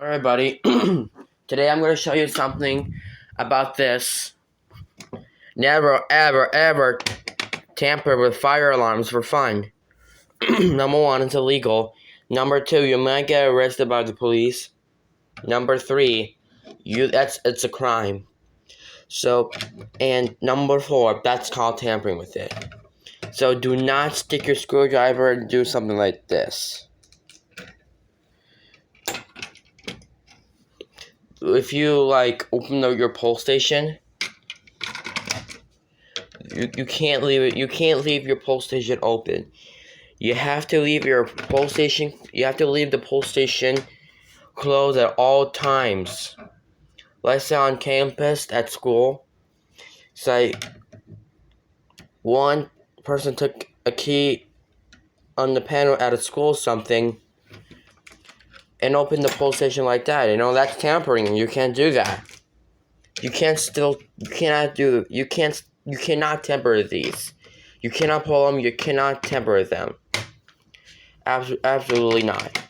Alright, buddy. Today I'm going to show you something about this. Never, ever, ever tamper with fire alarms for fun. Number one, it's illegal. Number two, you might get arrested by the police. Number three, it's a crime. And number four, that's called tampering with it. So do not stick your screwdriver and do something like this. If you open your pull station, you can't leave it. You can't leave your pull station open. You have to leave your pull station. You have to leave the pull station closed at all times. Let's say on campus at school, say one person took a key on the panel at a school or something and opened the pull station like that. That's tampering. You can't do that. You cannot tamper these. You cannot pull them. You cannot tamper them. Absolutely not.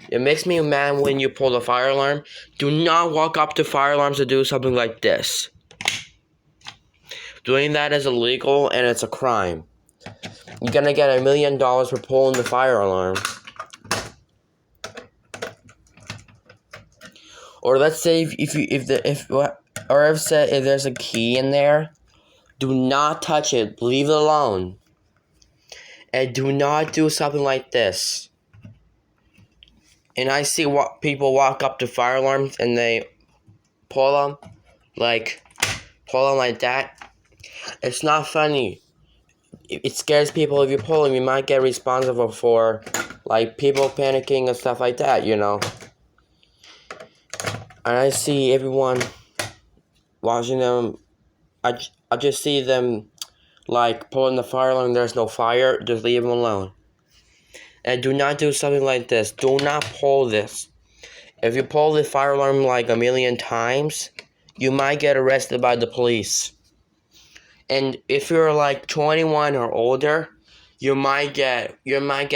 It makes me mad when you pull the fire alarm. Do not walk up to fire alarms and do something like this. Doing that is illegal and it's a crime. You're gonna get $1 million for pulling the fire alarm. Or let's say if there's a key in there, do not touch it. Leave it alone. And do not do something like this. And I see what people walk up to fire alarms and they pull them like that. It's not funny. It scares people. If you pull them, you might get responsible for people panicking and stuff like that, And I see everyone watching them. I just see them pulling the fire alarm. There's no fire. Just leave them alone. And do not do something like this. Do not pull this. If you pull the fire alarm 1,000,000 times, you might get arrested by the police. And if you're 21 or older, you might get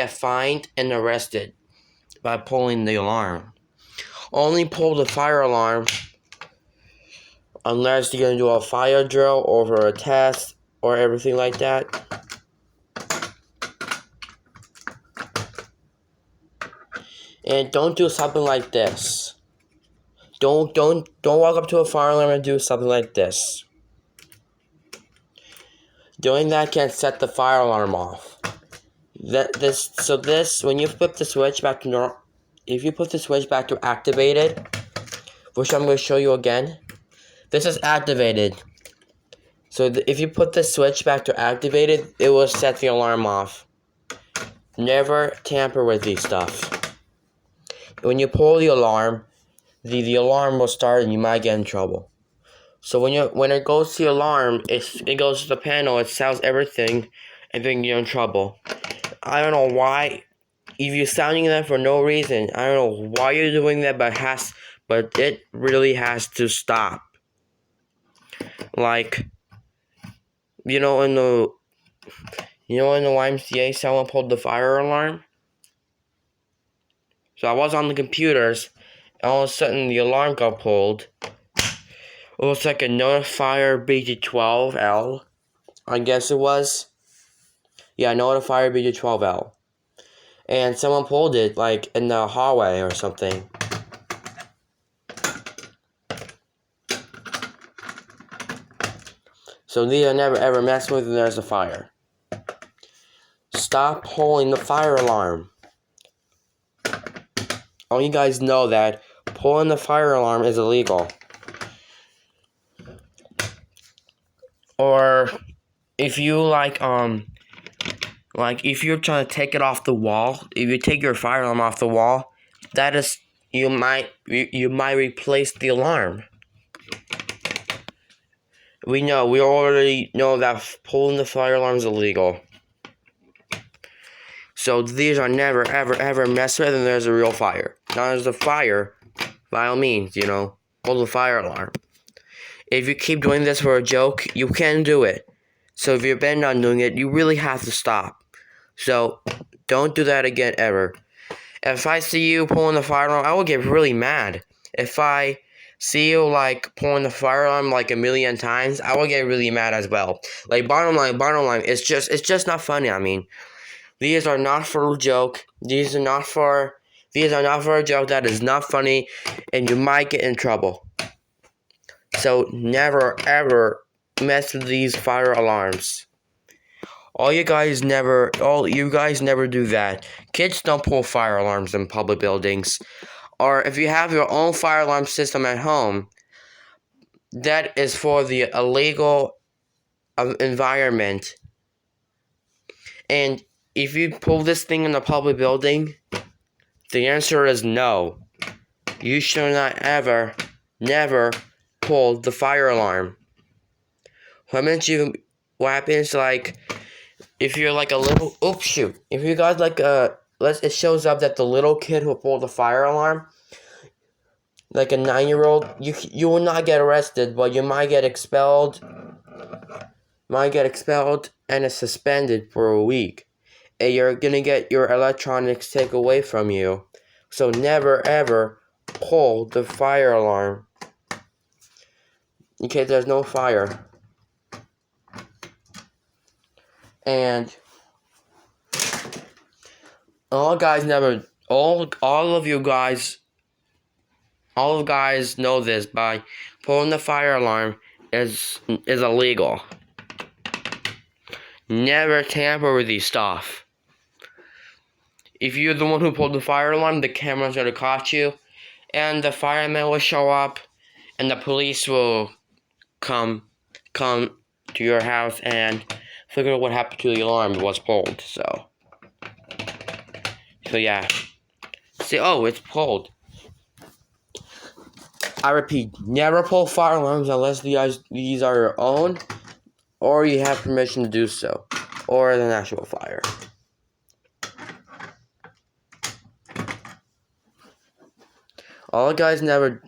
fined and arrested by pulling the alarm. Only pull the fire alarm unless you're gonna do a fire drill or for a test or everything like that. And don't do something like this. Don't walk up to a fire alarm and do something like this. Doing that can set the fire alarm off. When you flip the switch back to normal, if you put the switch back to activated, which I'm going to show you again, this is activated. So if you put the switch back to activated, it will set the alarm off. Never tamper with these stuff. When you pull the alarm, the alarm will start and you might get in trouble. So when it goes to the alarm, it goes to the panel, it sounds everything, and then you're in trouble. I don't know why. If you're sounding that for no reason, I don't know why you're doing that, but it really has to stop. In the YMCA, someone pulled the fire alarm. So I was on the computers, and all of a sudden the alarm got pulled. It was like a Notifier BG12L, I guess it was. Yeah, Notifier BG12L. And someone pulled it, in the hallway or something. So these are never ever messed with and there's a fire. Stop pulling the fire alarm. All you guys know that pulling the fire alarm is illegal. Or if you if you're trying to take it off the wall, if you take your fire alarm off the wall, that is you might replace the alarm. We already know that pulling the fire alarm is illegal. So these are never ever ever messed with and there's a real fire. Now there's a fire, by all means, pull the fire alarm. If you keep doing this for a joke, you can do it. So if you're bent on doing it, you really have to stop. So don't do that again ever. If I see you pulling the fire alarm, I will get really mad. If I see you like pulling the fire alarm like a million times, I will get really mad as well. Like bottom line, it's just not funny. I mean, these are not for a joke. These are not for a joke. That is not funny, and you might get in trouble. So never ever mess with these fire alarms. All you guys never do that. Kids don't pull fire alarms in public buildings. Or if you have your own fire alarm system at home, that is for the illegal environment. And if you pull this thing in a public building, the answer is no. You should not ever, never pull the fire alarm. What happens like if you're like a little if you got like it shows up that the little kid who pulled the fire alarm, like a 9-year-old, you will not get arrested, but you might get expelled. And is suspended for a week. And you're gonna get your electronics taken away from you. So never ever pull the fire alarm in case there's no fire. And all of you guys know this, by pulling the fire alarm is illegal. Never tamper with these stuff. If you're the one who pulled the fire alarm, the camera's gonna catch you, and the firemen will show up, and the police will come to your house and figure out what happened to the alarm that was pulled. So yeah. See, it's pulled. I repeat, never pull fire alarms unless these are your own, or you have permission to do so, or an actual fire. All the guys never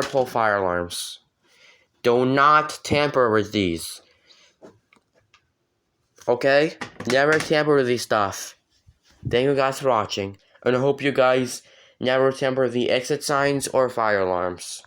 pull fire alarms. Do not tamper with these. Okay? Never tamper with these stuff. Thank you guys for watching, and I hope you guys never tamper with the exit signs or fire alarms.